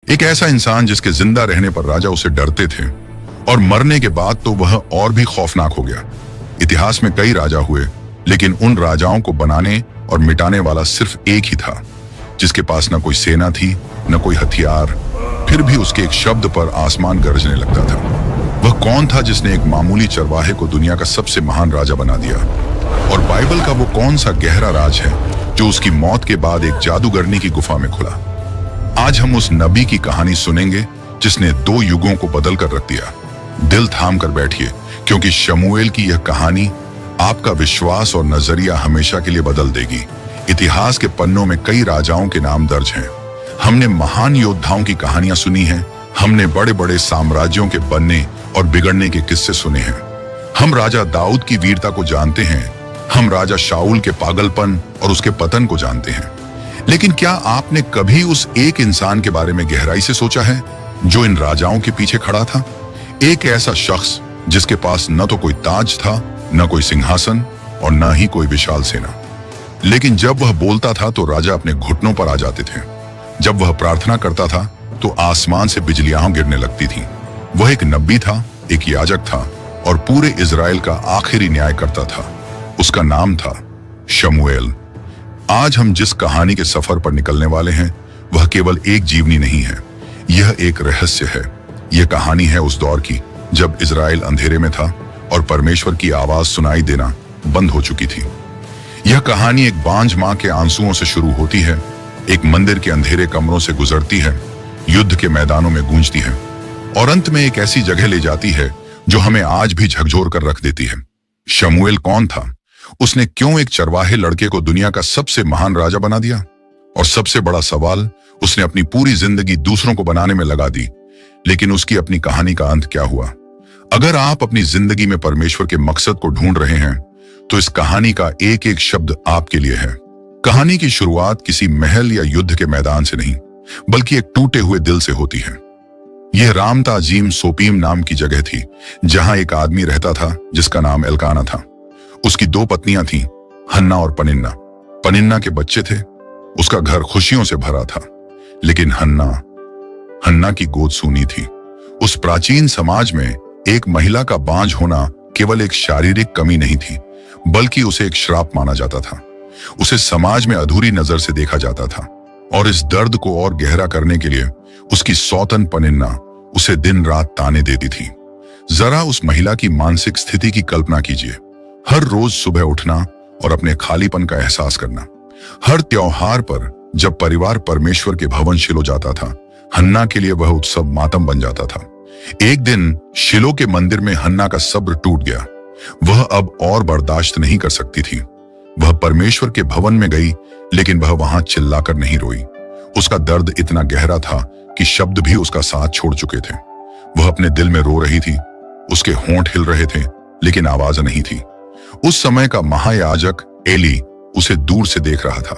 एक ऐसा इंसान जिसके जिंदा रहने पर राजा उसे डरते थे और मरने के बाद तो वह और भी खौफनाक हो गया। इतिहास में कई राजा हुए, लेकिन उन राजाओं को बनाने और मिटाने वाला सिर्फ एक ही था, जिसके पास न कोई सेना थी, न कोई हथियार, फिर भी उसके एक शब्द पर आसमान गरजने लगता था। वह कौन था जिसने एक मामूली चरवाहे को दुनिया का सबसे महान राजा बना दिया? और बाइबल का वो कौन सा गहरा राज है जो उसकी मौत के बाद एक जादूगरनी की गुफा में खुला? आज हम उस नबी की कहानी सुनेंगे जिसने 2 युगों को बदल कर रख दिया। दिल थाम कर बैठिए, क्योंकि शमूएल की यह कहानी आपका विश्वास और नजरिया हमेशा के लिए बदल देगी। इतिहास के पन्नों में कई राजाओं के नाम दर्ज हैं। हमने महान योद्धाओं की कहानियां सुनी हैं, हमने बड़े बड़े साम्राज्यों के बनने और बिगड़ने के किस्से सुने हैं। हम राजा दाऊद की वीरता को जानते हैं, हम राजा शाऊल के पागलपन और उसके पतन को जानते हैं। लेकिन क्या आपने कभी उस एक इंसान के बारे में गहराई से सोचा है जो इन राजाओं के पीछे खड़ा था? एक ऐसा शख्स जिसके पास न तो कोई ताज था, न कोई सिंहासन और न ही कोई विशाल सेना, लेकिन जब वह बोलता था तो राजा अपने घुटनों पर आ जाते थे। जब वह प्रार्थना करता था तो आसमान से बिजलियां गिरने लगती थीं। वह एक नबी था, एक याजक था और पूरे इजराइल का आखिरी न्याय करता था। उसका नाम था शमूएल। आज हम जिस कहानी के सफर पर निकलने वाले हैं वह केवल एक जीवनी नहीं है, यह एक रहस्य है। यह कहानी है उस दौर की जब इजराइल अंधेरे में था और परमेश्वर की आवाज सुनाई देना बंद हो चुकी थी। यह कहानी एक बांझ मां के आंसुओं से शुरू होती है, एक मंदिर के अंधेरे कमरों से गुजरती है, युद्ध के मैदानों में गूंजती है और अंत में एक ऐसी जगह ले जाती है जो हमें आज भी झकझोर कर रख देती है। शमूएल कौन था? उसने क्यों एक चरवाहे लड़के को दुनिया का सबसे महान राजा बना दिया? और सबसे बड़ा सवाल, उसने अपनी पूरी जिंदगी दूसरों को बनाने में लगा दी, लेकिन उसकी अपनी कहानी का अंत क्या हुआ? अगर आप अपनी जिंदगी में परमेश्वर के मकसद को ढूंढ रहे हैं तो इस कहानी का एक एक शब्द आपके लिए है। कहानी की शुरुआत किसी महल या युद्ध के मैदान से नहीं, बल्कि एक टूटे हुए दिल से होती है। यह रामताजीम सोपीम नाम की जगह थी, जहां एक आदमी रहता था जिसका नाम एल्काना था। उसकी 2 पत्नियां थीं, हन्ना और पनिन्ना। पनिन्ना के बच्चे थे, उसका घर खुशियों से भरा था, लेकिन हन्ना की गोद सूनी थी। उस प्राचीन समाज में एक महिला का बांझ होना केवल एक शारीरिक कमी नहीं थी, बल्कि उसे एक श्राप माना जाता था। उसे समाज में अधूरी नजर से देखा जाता था और इस दर्द को और गहरा करने के लिए उसकी सौतन पनिन्ना उसे दिन रात ताने देती थी। जरा उस महिला की मानसिक स्थिति की कल्पना कीजिए। हर रोज सुबह उठना और अपने खालीपन का एहसास करना। हर त्योहार पर जब परिवार परमेश्वर के भवन शिलो जाता था, हन्ना के लिए वह उत्सव मातम बन जाता था। एक दिन शिलो के मंदिर में हन्ना का सब्र टूट गया। वह अब और बर्दाश्त नहीं कर सकती थी। वह परमेश्वर के भवन में गई, लेकिन वह वहां चिल्लाकर नहीं रोई। उसका दर्द इतना गहरा था कि शब्द भी उसका साथ छोड़ चुके थे। वह अपने दिल में रो रही थी, उसके होंठ हिल रहे थे, लेकिन आवाज नहीं थी। उस समय का महायाजक एली उसे दूर से देख रहा था।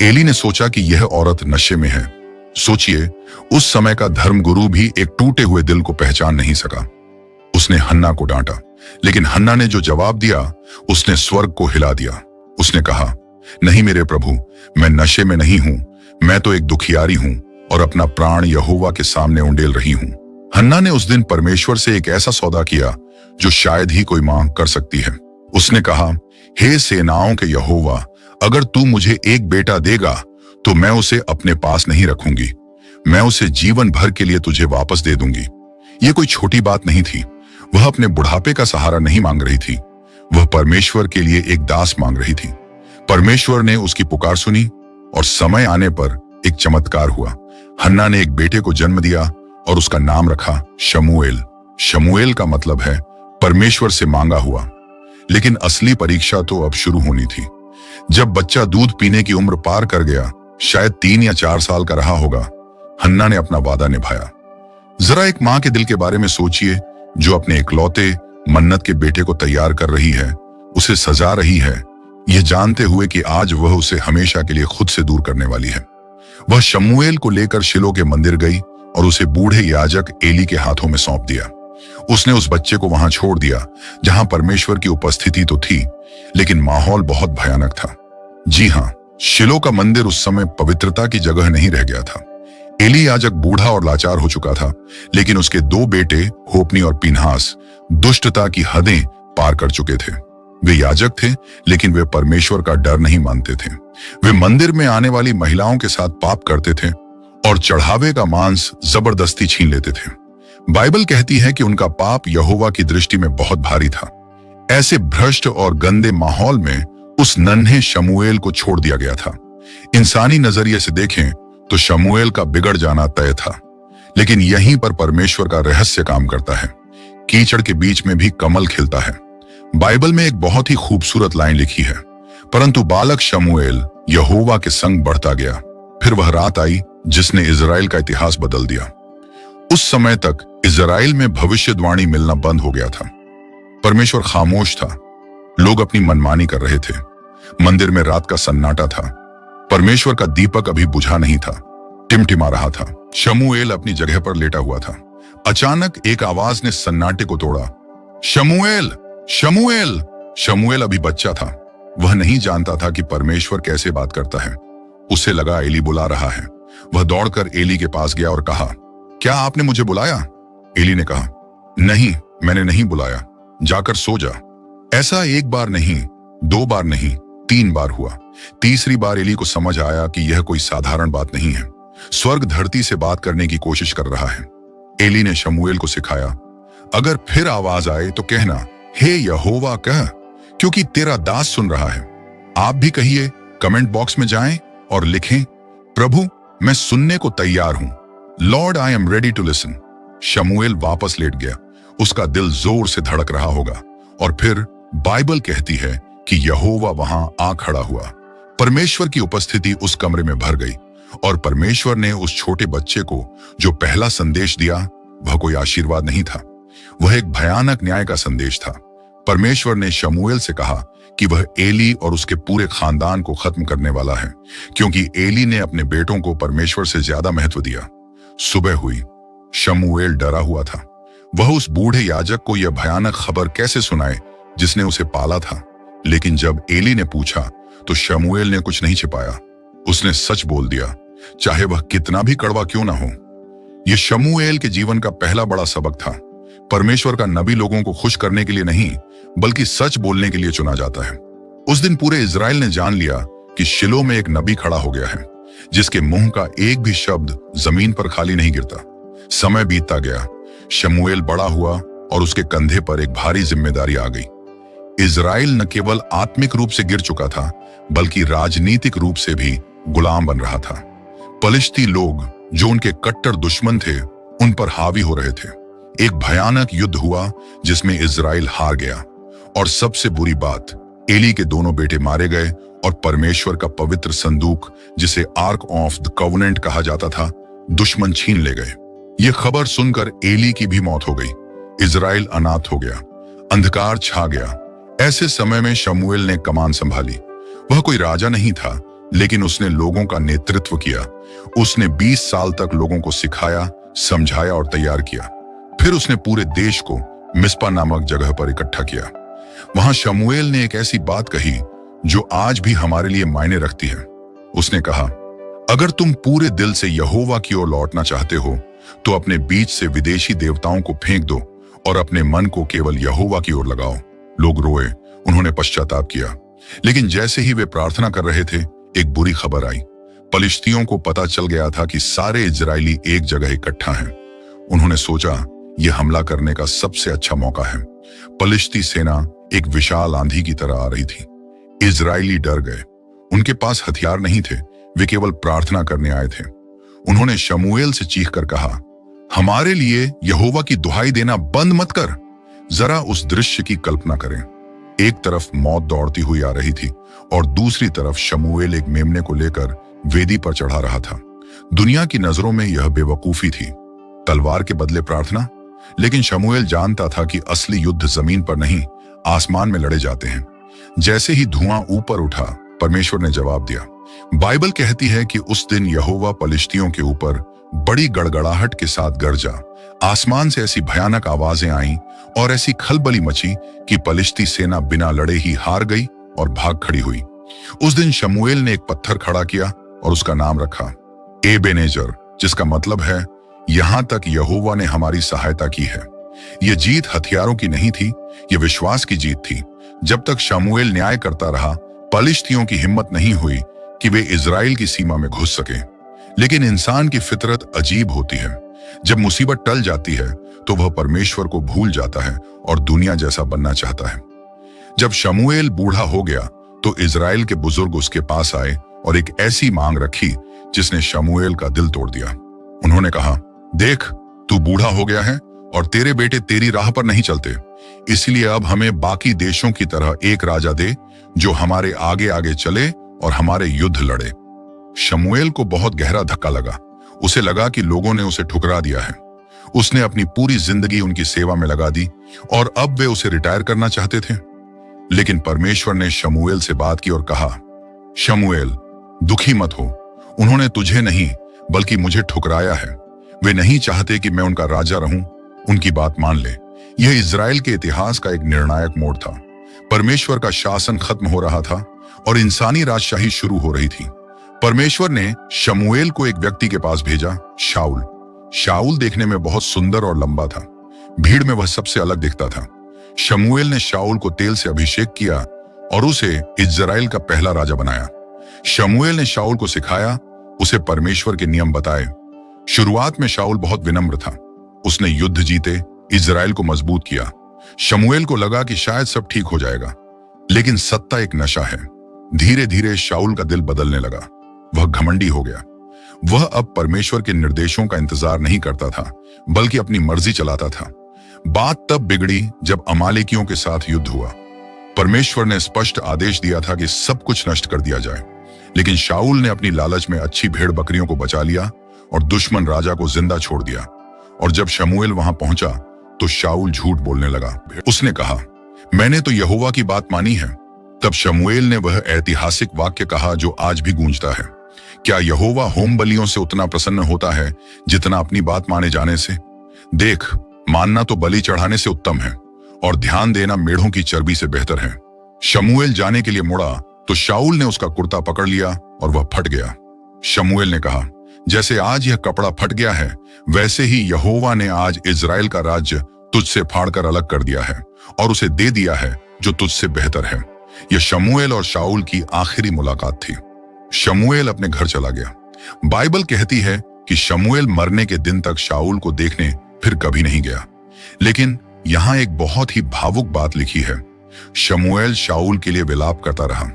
एली ने सोचा कि यह औरत नशे में है। सोचिए, उस समय का धर्मगुरु भी एक टूटे हुए दिल को पहचान नहीं सका। उसने हन्ना को डांटा, लेकिन हन्ना ने जो जवाब दिया उसने स्वर्ग को हिला दिया। उसने कहा, नहीं मेरे प्रभु, मैं नशे में नहीं हूं, मैं तो एक दुखियारी हूं और अपना प्राण यहोवा के सामने उंडेल रही हूं। हन्ना ने उस दिन परमेश्वर से एक ऐसा सौदा किया जो शायद ही कोई मां कर सकती है। उसने कहा, हे सेनाओं के यहोवा, अगर तू मुझे एक बेटा देगा तो मैं उसे अपने पास नहीं रखूंगी, मैं उसे जीवन भर के लिए तुझे वापस दे दूंगी। यह कोई छोटी बात नहीं थी। वह अपने बुढ़ापे का सहारा नहीं मांग रही थी, वह परमेश्वर के लिए एक दास मांग रही थी। परमेश्वर ने उसकी पुकार सुनी और समय आने पर एक चमत्कार हुआ। हन्ना ने एक बेटे को जन्म दिया और उसका नाम रखा शमूएल। शमूएल का मतलब है परमेश्वर से मांगा हुआ। लेकिन असली परीक्षा तो अब शुरू होनी थी। जब बच्चा दूध पीने की उम्र पार कर गया, शायद 3 या 4 साल का रहा होगा, हन्ना ने अपना वादा निभाया। जरा एक मां के दिल के बारे में सोचिए, जो अपने इकलौते मन्नत के बेटे को तैयार कर रही है, उसे सजा रही है, यह जानते हुए कि आज वह उसे हमेशा के लिए खुद से दूर करने वाली है। वह शमूएल को लेकर शिलो के मंदिर गई और उसे बूढ़े याजक एली के हाथों में सौंप दिया। उसने उस बच्चे को वहां छोड़ दिया जहां परमेश्वर की उपस्थिति तो थी, लेकिन माहौल बहुत भयानक था। जी हां, शिलो का मंदिर उस समय पवित्रता की जगह नहीं रह गया था। एली याजक बूढ़ा और लाचार हो चुका था, लेकिन उसके दो बेटे होपनी और पीनहास दुष्टता की हदें पार कर चुके थे। वे याजक थे, लेकिन वे परमेश्वर का डर नहीं मानते थे। वे मंदिर में आने वाली महिलाओं के साथ पाप करते थे और चढ़ावे का मांस जबरदस्ती छीन लेते थे। बाइबल कहती है कि उनका पाप यहोवा की दृष्टि में बहुत भारी था। ऐसे भ्रष्ट और गंदे माहौल में उस नन्हे शमूएल को छोड़ दिया गया था। इंसानी नजरिए से देखें तो शमूएल का बिगड़ जाना तय था, लेकिन यहीं पर परमेश्वर का रहस्य काम करता है। कीचड़ के बीच में भी कमल खिलता है। बाइबल में एक बहुत ही खूबसूरत लाइन लिखी है, परंतु बालक शमूएल यहोवा के संग बढ़ता गया। फिर वह रात आई जिसने इजराइल का इतिहास बदल दिया। उस समय तक इजराइल में भविष्यवाणी मिलना बंद हो गया था। परमेश्वर खामोश था। लोग अपनी मनमानी कर रहे थे। मंदिर में रात का सन्नाटा था। परमेश्वर का दीपक अभी बुझा नहीं था, टिमटिमा रहा था। शमूएल अपनी जगह पर लेटा हुआ था। अचानक एक आवाज ने सन्नाटे को तोड़ा, शमूएल, शमूएल। शमूएल अभी बच्चा था। वह नहीं जानता था कि परमेश्वर कैसे बात करता है। उसे लगा एली बुला रहा है। वह दौड़कर एली के पास गया और कहा, क्या आपने मुझे बुलाया? एली ने कहा, नहीं, मैंने नहीं बुलाया, जाकर सो जा। ऐसा एक बार नहीं, दो बार नहीं, 3 बार हुआ। तीसरी बार एली को समझ आया कि यह कोई साधारण बात नहीं है। स्वर्ग धरती से बात करने की कोशिश कर रहा है। एली ने शमूएल को सिखाया, अगर फिर आवाज आए तो कहना, हे यहोवा कह, क्योंकि तेरा दास सुन रहा है। आप भी कहिए, कमेंट बॉक्स में जाएं और लिखें, प्रभु मैं सुनने को तैयार हूं। Lord I am ready to listen. Samuel वापस लेट गया। उसका दिल जोर से धड़क रहा होगा। और फिर बाइबल कहती है कि यहोवा वहां आ खड़ा हुआ। परमेश्वर की उपस्थिति उस कमरे में भर गई और परमेश्वर ने उस छोटे बच्चे को जो पहला संदेश दिया, वह कोई आशीर्वाद नहीं था, वह एक भयानक न्याय का संदेश था। परमेश्वर ने शमूएल से कहा कि वह एली और उसके पूरे खानदान को खत्म करने वाला है, क्योंकि एली ने अपने बेटों को परमेश्वर से ज्यादा महत्व दिया। सुबह हुई। शमूएल डरा हुआ था। वह उस बूढ़े याजक को यह भयानक खबर कैसे सुनाए जिसने उसे पाला था। लेकिन जब एली ने पूछा तो शमूएल ने कुछ नहीं छिपाया। उसने सच बोल दिया, चाहे वह कितना भी कड़वा क्यों ना हो। यह शमूएल के जीवन का पहला बड़ा सबक था। परमेश्वर का नबी लोगों को खुश करने के लिए नहीं, बल्कि सच बोलने के लिए चुना जाता है। उस दिन पूरे इजराइल ने जान लिया कि शिलो में एक नबी खड़ा हो गया है, जिसके मुंह का एक भी शब्द जमीन पर खाली नहीं गिरता। समय बीतता गया। शमूएल बड़ा हुआ और उसके कंधे पर एक भारी जिम्मेदारी आ गई। इजराइल न केवल आत्मिक रूप से गिर चुका था, बल्कि राजनीतिक रूप से भी गुलाम बन रहा था। पलिश्ती लोग, जो उनके कट्टर दुश्मन थे, उन पर हावी हो रहे थे। एक भयानक युद्ध हुआ जिसमें इजराइल हार गया। और सबसे बुरी बात, एली के दोनों बेटे मारे गए और परमेश्वर का पवित्र संदूक, जिसे आर्क ऑफ द कवनेंट कहा जाता था, दुश्मन छीन ले गए। यह खबर सुनकर एली की भी मौत हो गई। इजराइल अनाथ हो गया। अंधकार छा गया। ऐसे समय में शमूएल ने कमान संभाली। वह कोई राजा नहीं था, लेकिन उसने लोगों का नेतृत्व किया। उसने 20 साल तक लोगों को सिखाया, समझाया और तैयार किया। फिर उसने पूरे देश को मिस्पा नामक जगह पर इकट्ठा किया। वहां शमूएल ने एक ऐसी बात कही जो आज भी हमारे लिए मायने रखती है। उसने कहा, अगर तुम पूरे दिल से यहोवा की ओर लौटना चाहते हो तो अपने बीच से विदेशी देवताओं को फेंक दो और अपने मन को केवल यहोवा की ओर लगाओ। लोग रोए, उन्होंने पश्चाताप किया। लेकिन जैसे ही वे प्रार्थना कर रहे थे, एक बुरी खबर आई। पलिश्तियों को पता चल गया था कि सारे इजरायली एक जगह इकट्ठा हैं। उन्होंने सोचा, यह हमला करने का सबसे अच्छा मौका है। पलिश्ती सेना एक विशाल आंधी की तरह आ रही थी। इजरायली डर गए। उनके पास हथियार नहीं थे, वे केवल प्रार्थना करने आए थे। उन्होंने शमूएल से चीख कर कहा, हमारे लिए यहोवा की दुहाई देना बंद मत कर। जरा उस दृश्य की कल्पना करें। एक तरफ मौत दौड़ती हुई आ रही थी और दूसरी तरफ शमूएल एक मेमने को लेकर वेदी पर चढ़ा रहा था। दुनिया की नजरों में यह बेवकूफी थी, तलवार के बदले प्रार्थना। लेकिन शमूएल जानता था कि असली युद्ध जमीन पर नहीं, आसमान में लड़े जाते हैं। जैसे ही धुआं ऊपर उठा, परमेश्वर ने जवाब दिया। बाइबल कहती है कि उस दिन यहोवा पलिश्तियों के ऊपर बड़ी गड़गड़ाहट के साथ गरजा। आसमान से ऐसी भयानक आवाजें आईं और ऐसी खलबली मची कि पलिश्ती सेना बिना लड़े ही हार गई और भाग खड़ी हुई। उस दिन शमूएल ने एक पत्थर खड़ा किया और उसका नाम रखा एबेनेजर, जिसका मतलब है यहां तक यहोवा ने हमारी सहायता की है। यह जीत हथियारों की नहीं थी, यह विश्वास की जीत थी। जब तक शमूएल न्याय करता रहा, पलिश्तियों की हिम्मत नहीं हुई कि वे इजराइल की सीमा में घुस सके। लेकिन इंसान की फितरत अजीब होती है। जब मुसीबत टल जाती है तो वह परमेश्वर को भूल जाता है और दुनिया जैसा बनना चाहता है। जब शमूएल बूढ़ा हो गया तो इजराइल के बुजुर्ग उसके पास आए और एक ऐसी मांग रखी जिसने शमूएल का दिल तोड़ दिया। उन्होंने कहा, देख, तू बूढ़ा हो गया है और तेरे बेटे तेरी राह पर नहीं चलते, इसलिए अब हमें बाकी देशों की तरह एक राजा दे जो हमारे आगे आगे चले और हमारे युद्ध लड़े। शमूएल को बहुत गहरा धक्का लगा। उसे लगा कि लोगों ने उसे ठुकरा दिया है। उसने अपनी पूरी जिंदगी उनकी सेवा में लगा दी और अब वे उसे रिटायर करना चाहते थे। लेकिन परमेश्वर ने शमूएल से बात की और कहा, शमूएल, दुखी मत हो। उन्होंने तुझे नहीं बल्कि मुझे ठुकराया है। वे नहीं चाहते कि मैं उनका राजा रहूं। उनकी बात मान ले। यह इजराइल के इतिहास का एक निर्णायक मोड़ था। परमेश्वर का शासन खत्म हो रहा था और इंसानी राजशाही शुरू हो रही थी। परमेश्वर ने शमूएल को एक व्यक्ति के पास भेजा, शाऊल। शाऊल देखने में बहुत सुंदर और लंबा था। भीड़ में वह सबसे अलग दिखता था। शमूएल ने शाऊल को तेल से अभिषेक किया और उसे इजराइल का पहला राजा बनाया। शमूएल ने शाऊल को सिखाया, उसे परमेश्वर के नियम बताए। शुरुआत में शाऊल बहुत विनम्र था। उसने युद्ध जीते, इजराइल को मजबूत किया। शमूएल को लगा कि शायद सब ठीक हो जाएगा, लेकिन सत्ता एक नशा है। धीरे धीरे शाऊल का दिल बदलने लगा। वह घमंडी हो गया। वह अब परमेश्वर के निर्देशों का इंतजार नहीं करता था, बल्कि अपनी मर्जी चलाता था। बात तब बिगड़ी जब अमालेकियों के साथ युद्ध हुआ। परमेश्वर ने स्पष्ट आदेश दिया था कि सब कुछ नष्ट कर दिया जाए, लेकिन शाऊल ने अपनी लालच में अच्छी भेड़ बकरियों को बचा लिया और दुश्मन राजा को जिंदा छोड़ दिया। और जब शमूएल वहां पहुंचा तो शाऊल झूठ बोलने लगा। उसने कहा, मैंने तो यहोवा की बात मानी है। तब शमूएल ने वह ऐतिहासिक वाक्य कहा जो आज भी गूंजता है, क्या यहोवा होम बलियों से उतना प्रसन्न होता है जितना अपनी बात माने जाने से? देख, मानना तो बलि चढ़ाने से उत्तम है और ध्यान देना मेढ़ों की चर्बी से बेहतर है। शमूएल जाने के लिए मुड़ा तो शाऊल ने उसका कुर्ता पकड़ लिया और वह फट गया। शमूएल ने कहा, जैसे आज यह कपड़ा फट गया है, वैसे ही यहोवा ने आज इजराइल का राज्य तुझसे फाड़कर अलग कर दिया है और उसे दे दिया है जो तुझसे बेहतर है। यह शमूएल और शाऊल की आखिरी मुलाकात थी। शमूएल अपने घर चला गया। बाइबल कहती है कि शमूएल मरने के दिन तक शाऊल को देखने फिर कभी नहीं गया। लेकिन यहां एक बहुत ही भावुक बात लिखी है। शमूएल शाऊल के लिए विलाप करता रहा।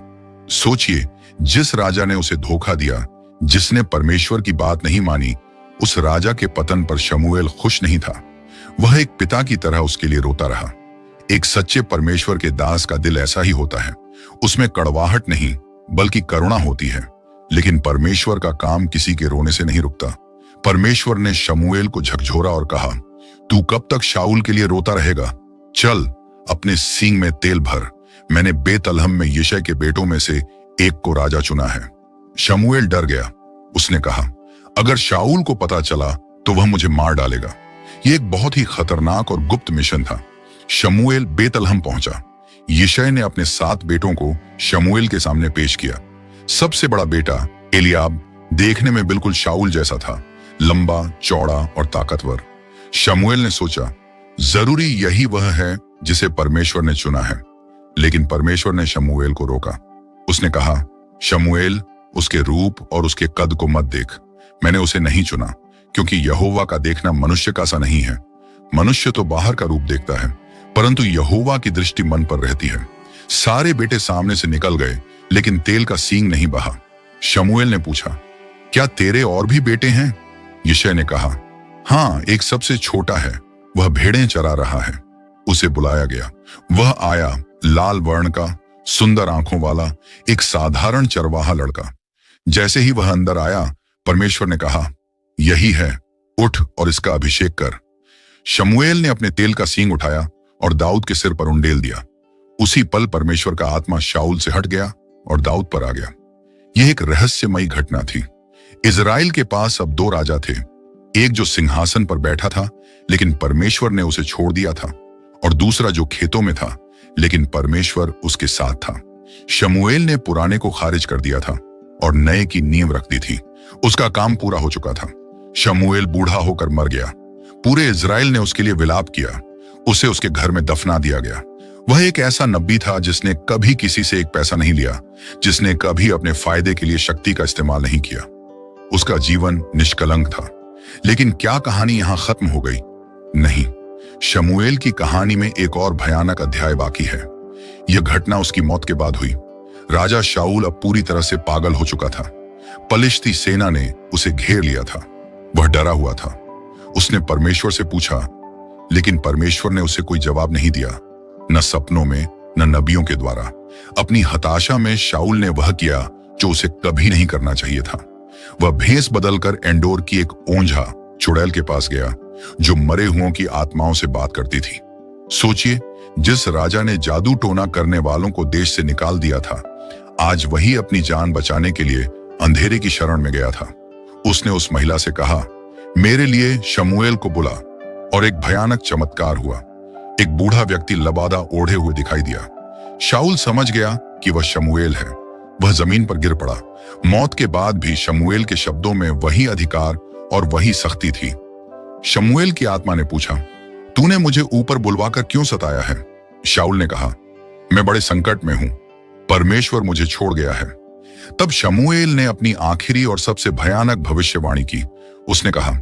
सोचिए, जिस राजा ने उसे धोखा दिया, जिसने परमेश्वर की बात नहीं मानी, उस राजा के पतन पर शमूएल खुश नहीं था। वह एक पिता की तरह उसके लिए रोता रहा। एक सच्चे परमेश्वर के दास का दिल ऐसा ही होता है। उसमें कड़वाहट नहीं बल्कि करुणा होती है। लेकिन परमेश्वर का काम किसी के रोने से नहीं रुकता। परमेश्वर ने शमूएल को झकझोरा और कहा, तू कब तक शाऊल के लिए रोता रहेगा? चल, अपने सींग में तेल भर। मैंने बेतलहम में यिशै के बेटों में से एक को राजा चुना है। शमूएल डर गया। उसने कहा, अगर शाऊल को पता चला तो वह मुझे मार डालेगा। यह एक बहुत ही खतरनाक और गुप्त मिशन था। शमूएल बेतलहम पहुंचा। यिशै ने अपने 7 बेटों को शमूएल के सामने पेश किया। सबसे बड़ा बेटा एलियाब देखने में बिल्कुल शाऊल जैसा था, लंबा, चौड़ा और ताकतवर। शमूएल ने सोचा, जरूरी यही वह है जिसे परमेश्वर ने चुना है। लेकिन परमेश्वर ने शमूएल को रोका। उसने कहा, शमूएल, उसके रूप और उसके कद को मत देख। मैंने उसे नहीं चुना, क्योंकि यहोवा का देखना मनुष्य का सा नहीं है। मनुष्य तो बाहर का रूप देखता है, परंतु यहोवा की दृष्टि मन पर रहती है। सारे बेटे सामने से निकल गए, लेकिन तेल का सींग नहीं बहा। शमूएल ने पूछा, क्या तेरे और भी बेटे हैं? यिशै ने कहा, हाँ, एक सबसे छोटा है, वह भेड़ें चरा रहा है। उसे बुलाया गया। वह आया, लाल वर्ण का, सुंदर आंखों वाला, एक साधारण चरवाहा लड़का। जैसे ही वह अंदर आया, परमेश्वर ने कहा, यही है, उठ और इसका अभिषेक कर। शमूएल ने अपने तेल का सींग उठाया और दाऊद के सिर पर उंडेल दिया। उसी पल परमेश्वर का आत्मा शाऊल से हट गया और दाऊद पर आ गया। यह एक रहस्यमयी घटना थी। इजराइल के पास अब 2 राजा थे, एक जो सिंहासन पर बैठा था लेकिन परमेश्वर ने उसे छोड़ दिया था, और दूसरा जो खेतों में था लेकिन परमेश्वर उसके साथ था। शमूएल ने पुराने को खारिज कर दिया था और नए की नींव रख दी थी। उसका काम पूरा हो चुका था। शमूएल बूढ़ा होकर मर गया। पूरे इजराइल ने उसके लिए विलाप किया। उसे उसके घर में दफना दिया गया। वह एक ऐसा नबी था जिसने कभी किसी से एक पैसा नहीं लिया, जिसने कभी अपने फायदे के लिए शक्ति का इस्तेमाल नहीं किया। उसका जीवन निष्कलंक था। लेकिन क्या कहानी यहां खत्म हो गई? नहीं, शमूएल की कहानी में एक और भयानक अध्याय बाकी है। यह घटना उसकी मौत के बाद हुई। राजा शाऊल अब पूरी तरह से पागल हो चुका था। पलिश्ती सेना ने उसे घेर लिया था। वह डरा हुआ था। उसने परमेश्वर से पूछा, लेकिन परमेश्वर ने उसे कोई जवाब नहीं दिया, न सपनों में, न नबियों के द्वारा। अपनी हताशा में शाऊल ने वह किया जो उसे कभी नहीं करना चाहिए था। वह भेष बदलकर एंडोर की एक ओंझा चुड़ैल के पास गया, जो मरे हुओं की आत्माओं से बात करती थी। सोचिए, जिस राजा ने जादू टोना करने वालों को देश से निकाल दिया था, आज वही अपनी जान बचाने के लिए अंधेरे की शरण में गया था। उसने उस महिला से कहा, मेरे लिए शमूएल को बुला। और एक भयानक चमत्कार हुआ। एक बूढ़ा व्यक्ति लबादा ओढ़े हुए दिखाई दिया। शाऊल समझ गया कि वह शमूएल है। वह जमीन पर गिर पड़ा। मौत के बाद भी शमूएल के शब्दों में वही अधिकार और वही सख्ती थी। शमूएल की आत्मा ने पूछा, तूने मुझे ऊपर बुलवाकर क्यों सताया है? शाऊल ने कहा, मैं बड़े संकट में हूं। परमेश्वर मुझे छोड़ गया है। तब शमूएल ने अपनी आखिरी और सबसे भयानक भविष्यवाणी की। उसने कहा,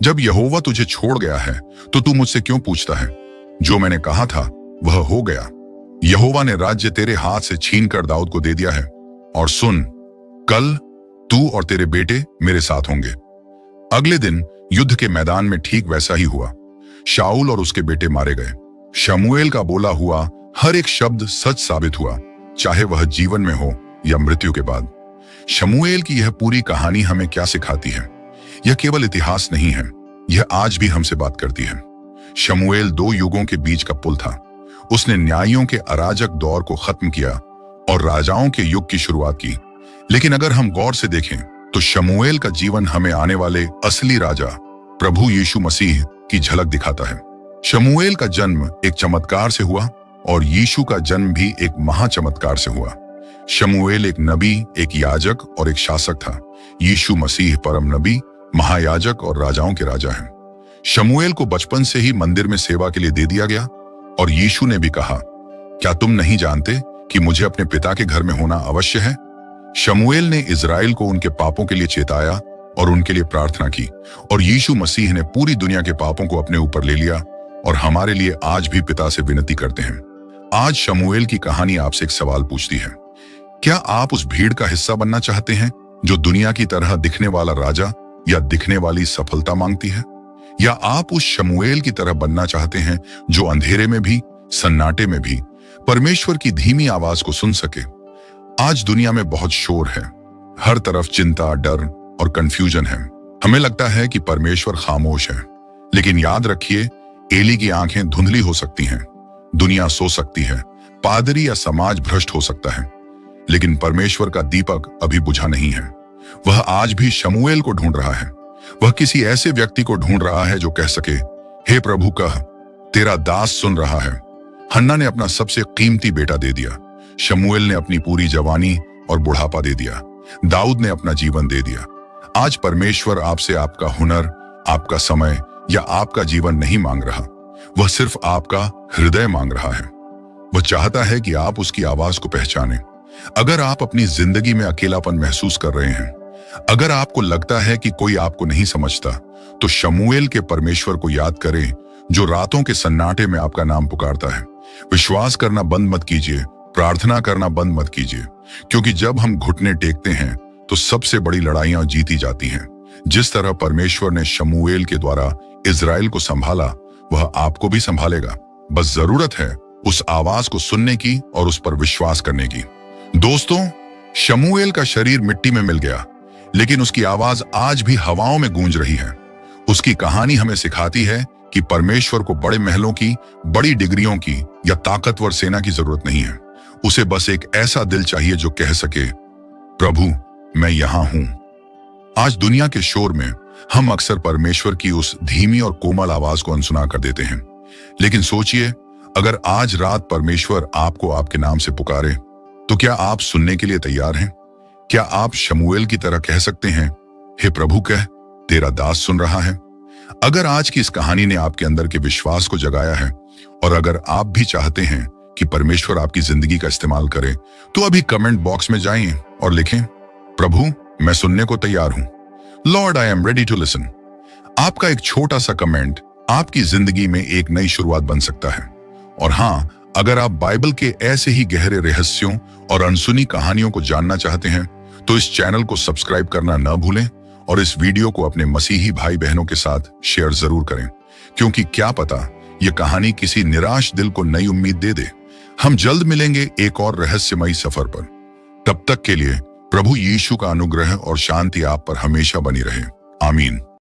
जब यहोवा तुझे छोड़ गया है तो तू मुझसे क्यों पूछता है? जो मैंने कहा था वह हो गया। यहोवा ने राज्य तेरे हाथ से छीनकर दाऊद को दे दिया है। और सुन, कल तू और तेरे बेटे मेरे साथ होंगे। अगले दिन युद्ध के मैदान में ठीक वैसा ही हुआ। शाऊल और उसके बेटे मारे गए। शमूएल का बोला हुआ हर एक शब्द सच साबित हुआ, चाहे वह जीवन में हो या मृत्यु के बाद। शमूएल की यह पूरी कहानी हमें क्या सिखाती है? यह केवल इतिहास नहीं है, यह आज भी हमसे बात करती है। शमूएल दो युगों के बीच का पुल था। उसने न्यायियों के अराजक दौर को खत्म किया और राजाओं के युग की शुरुआत की। लेकिन अगर हम गौर से देखें तो शमूएल का जीवन हमें आने वाले असली राजा प्रभु यीशु मसीह की झलक दिखाता है। शमूएल का जन्म एक चमत्कार से हुआ और यीशु का जन्म भी एक महाचमत्कार से हुआ। शमूएल एक नबी, एक याजक और एक शासक था। यीशु मसीह परम नबी, महायाजक और राजाओं के राजा हैं। शमूएल को बचपन से ही मंदिर में सेवा के लिए दे दिया गया और यीशु ने भी कहा, क्या तुम नहीं जानते कि मुझे अपने पिता के घर में होना अवश्य है? शमूएल ने इजराइल को उनके पापों के लिए चेताया और उनके लिए प्रार्थना की, और यीशु मसीह ने पूरी दुनिया के पापों को अपने ऊपर ले लिया और हमारे लिए आज भी पिता से विनती करते हैं। आज शमूएल की कहानी आपसे एक सवाल पूछती है, क्या आप उस भीड़ का हिस्सा बनना चाहते हैं जो दुनिया की तरह दिखने वाला राजा या दिखने वाली सफलता मांगती है? या आप उस शमूएल की तरह बनना चाहते हैं जो अंधेरे में भी, सन्नाटे में भी परमेश्वर की धीमी आवाज को सुन सके? आज दुनिया में बहुत शोर है। हर तरफ चिंता, डर और कंफ्यूजन है। हमें लगता है कि परमेश्वर खामोश है। लेकिन याद रखिए, एली की आंखें धुंधली हो सकती हैं, दुनिया सो सकती है, पादरी या समाज भ्रष्ट हो सकता है, लेकिन परमेश्वर का दीपक अभी बुझा नहीं है। वह आज भी शमूएल को ढूंढ रहा है। वह किसी ऐसे व्यक्ति को ढूंढ रहा है जो कह सके, हे प्रभु कह, तेरा दास सुन रहा है। हन्ना ने अपना सबसे कीमती बेटा दे दिया। शमूएल ने अपनी पूरी जवानी और बुढ़ापा दे दिया। दाऊद ने अपना जीवन दे दिया। आज परमेश्वर आपसे आपका हुनर, आपका समय या आपका जीवन नहीं मांग रहा। वह सिर्फ आपका हृदय मांग रहा है। वह चाहता है कि आप उसकी आवाज को पहचानें। अगर आप अपनी जिंदगी में अकेलापन महसूस कर रहे हैं, अगर आपको लगता है कि कोई आपको नहीं समझता, तो शमूएल के परमेश्वर को याद करें जो रातों के सन्नाटे में आपका नाम पुकारता है। विश्वास करना बंद मत कीजिए, प्रार्थना करना बंद मत कीजिए, क्योंकि जब हम घुटने टेकते हैं तो सबसे बड़ी लड़ाइयां जीती जाती हैं। जिस तरह परमेश्वर ने शमूएल के द्वारा इजराइल को संभाला, वह आपको भी संभालेगा। बस जरूरत है उस आवाज को सुनने की और उस पर विश्वास करने की। दोस्तों, शमूएल का शरीर मिट्टी में मिल गया, लेकिन उसकी आवाज आज भी हवाओं में गूंज रही है। उसकी कहानी हमें सिखाती है कि परमेश्वर को बड़े महलों की, बड़ी डिग्रियों की या ताकतवर सेना की जरूरत नहीं है। उसे बस एक ऐसा दिल चाहिए जो कह सके, प्रभु मैं यहां हूं। आज दुनिया के शोर में हम अक्सर परमेश्वर की उस धीमी और कोमल आवाज को अनसुना कर देते हैं। लेकिन सोचिए, अगर आज रात परमेश्वर आपको आपके नाम से पुकारे, तो क्या आप सुनने के लिए तैयार हैं? क्या आप शमूएल की तरह कह सकते हैं, हे प्रभु कह, तेरा दास सुन रहा है। अगर आज की इस कहानी ने आपके अंदर के विश्वास को जगाया है और अगर आप भी चाहते हैं कि परमेश्वर आपकी जिंदगी का इस्तेमाल करे, तो अभी कमेंट बॉक्स में जाइए और लिखें, प्रभु मैं सुनने को तैयार हूं। Lord I am ready to listen. आपका एक छोटा सा कमेंट आपकी जिंदगी में एक नई शुरुआत बन सकता है। और हाँ, अगर आप बाइबल के ऐसे ही गहरे रहस्यों और अनसुनी कहानियों को जानना चाहते हैं तो इस चैनल को सब्सक्राइब करना न भूलें और इस वीडियो को अपने मसीही भाई बहनों के साथ शेयर जरूर करें, क्योंकि क्या पता ये कहानी किसी निराश दिल को नई उम्मीद दे दे। हम जल्द मिलेंगे एक और रहस्यमयी सफर पर। तब तक के लिए प्रभु यीशु का अनुग्रह और शांति आप पर हमेशा बनी रहे। आमीन।